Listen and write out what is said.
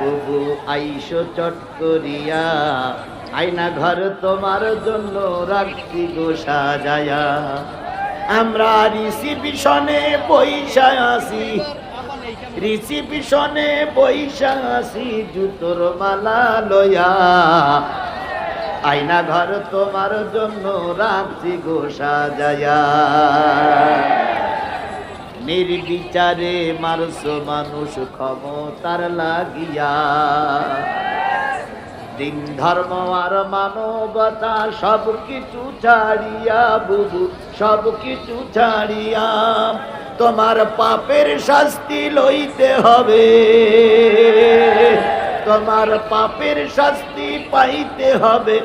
বুবু আইসো চট করিয়া, আয়না ঘর তোমার জন্য রাখছি গো সাজায়া। আমরা রিসিপশনে বইসা আছি, রিসিপশনে বইসা আছি জুতোর মালা লয়া, আয়না ঘর তোমার জন্য রাখছি গো সাজায়া। নির্বিচারে মারছো মানুষ ক্ষমতার লাগিয়া, দিন ধর্ম আর মানবতা সব কিছু ছাড়িয়া বুবু সব কিছু ছাড়িয়া, তোমার পাপের শাস্তি লইতে হবে, তোমার পাপের শাস্তি পাইতে হবে।